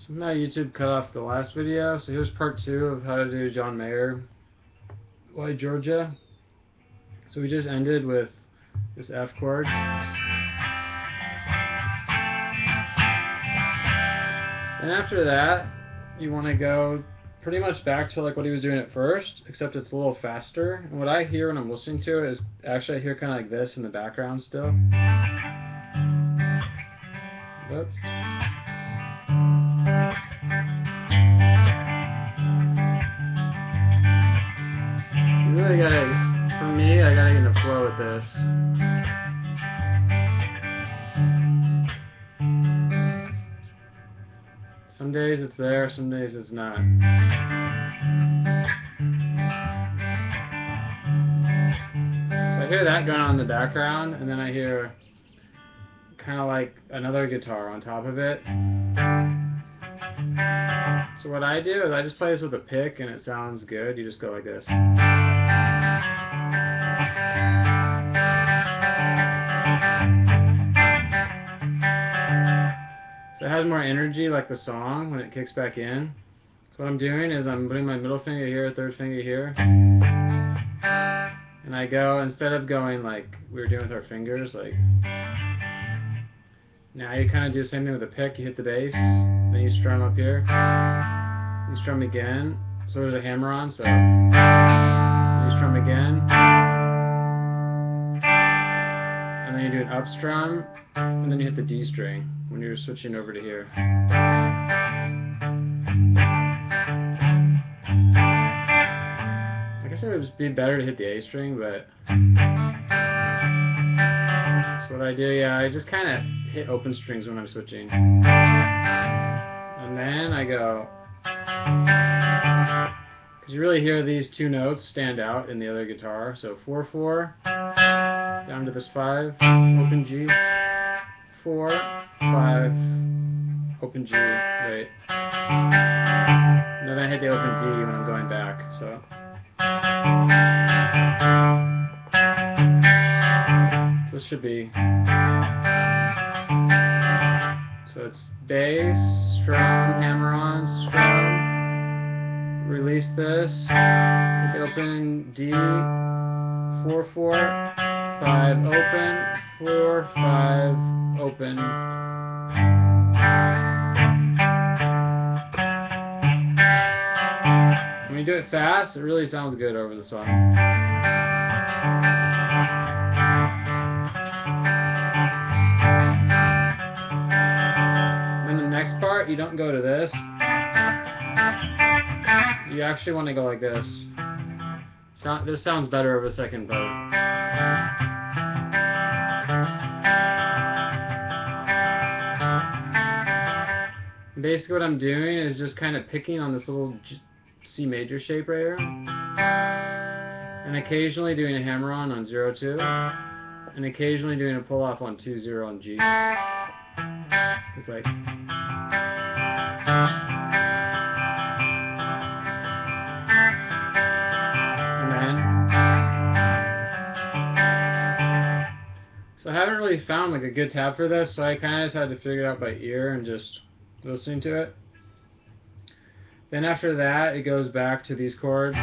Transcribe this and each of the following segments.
Somehow YouTube cut off the last video, so here's part 2 of how to do John Mayer, Why Georgia. So we just ended with this F chord. And after that, you want to go pretty much back to like what he was doing at first, except it's a little faster. And what I hear when I'm listening to it is actually I hear kind of like this in the background still. Whoops. You really gotta, for me, I gotta get in the flow with this. Some days it's there, some days it's not. So I hear that going on in the background, and then I hear kind of like another guitar on top of it. So what I do is I just play this with a pick and it sounds good. You just go like this. So it has more energy like the song when it kicks back in. So what I'm doing is I'm putting my middle finger here, third finger here. And I go, instead of going like we were doing with our fingers, like, now you kind of do the same thing with a pick. You hit the bass, then you strum up here, you strum again, so there's a hammer on, so you strum again, and then you do an up strum, and then you hit the D string when you're switching over to here. I guess it would be better to hit the A string, but so what I do, yeah, I just kind of hit open strings when I'm switching. And then I go, because you really hear these two notes stand out in the other guitar. So 4/4, down to this 5, open G, 4, 5, open G, wait. And then I hit the open D when I'm going back. So this should be, so it's bass, strum, hammer on, strum, release this, hit the open D, 4/4, 5 open, 4, 5 open. When you do it fast, it really sounds good over the song. Part, you don't go to this. You actually want to go like this. This sounds better over the second part. Basically what I'm doing is just kind of picking on this little C major shape right here, and occasionally doing a hammer on 0/2, and occasionally doing a pull off on 2/0 on G. It's like, and then, so I haven't really found like a good tab for this, so I kind of just had to figure it out by ear and just listening to it. Then after that, it goes back to these chords.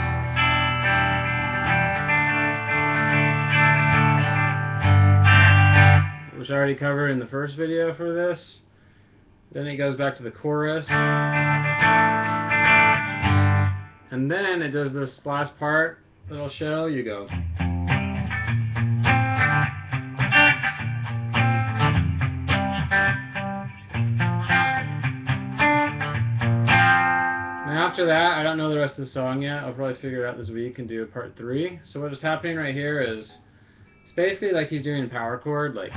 Which I already covered in the first video for this. Then it goes back to the chorus. And then it does this last part that I'll show. You go. And after that, I don't know the rest of the song yet. I'll probably figure it out this week and do a part 3. So what is happening right here is, it's basically like he's doing a power chord, like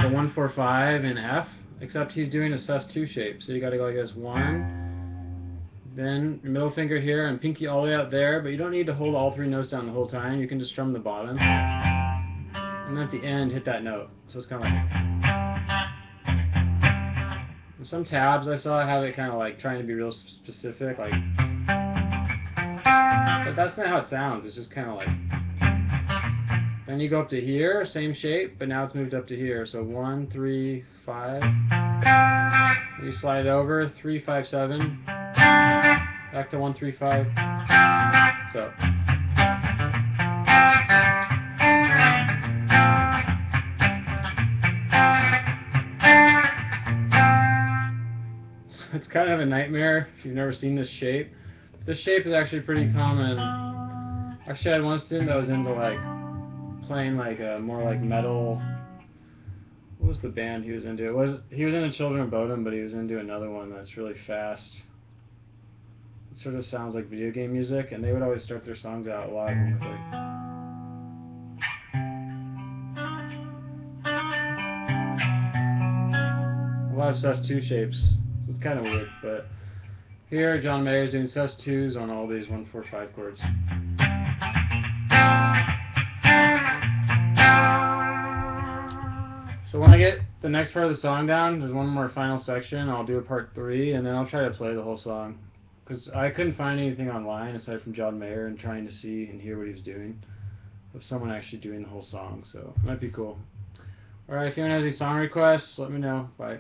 a 1, 4, 5 in F, except he's doing a sus2 shape. So you got to go like this: 1, then your middle finger here and pinky all the way out there, but you don't need to hold all 3 notes down the whole time. You can just strum the bottom, and then at the end hit that note. So it's kind of like, and some tabs I saw have it kind of like trying to be real specific, like, but that's not how it sounds. It's just kind of like Then you go up to here, same shape, but now it's moved up to here. So 1, 3, 5. You slide it over, 3, 5, 7. Back to 1, 3, 5. So. It's kind of a nightmare if you've never seen this shape. This shape is actually pretty common. Actually, I had one student that was into like playing like a more like metal. What was the band he was into? He was into Children of Bodom, but he was into another one that's really fast. It sort of sounds like video game music, and they would always start their songs out live with like. A lot of sus2 shapes. So it's kind of weird, but here John Mayer's doing sus2s on all these 1, 4, 5 chords. So when I get the next part of the song down, there's one more final section. I'll do a part 3, and then I'll try to play the whole song. Because I couldn't find anything online aside from John Mayer and trying to see and hear what he was doing of someone actually doing the whole song. So it might be cool. Alright, if anyone has any song requests, let me know. Bye.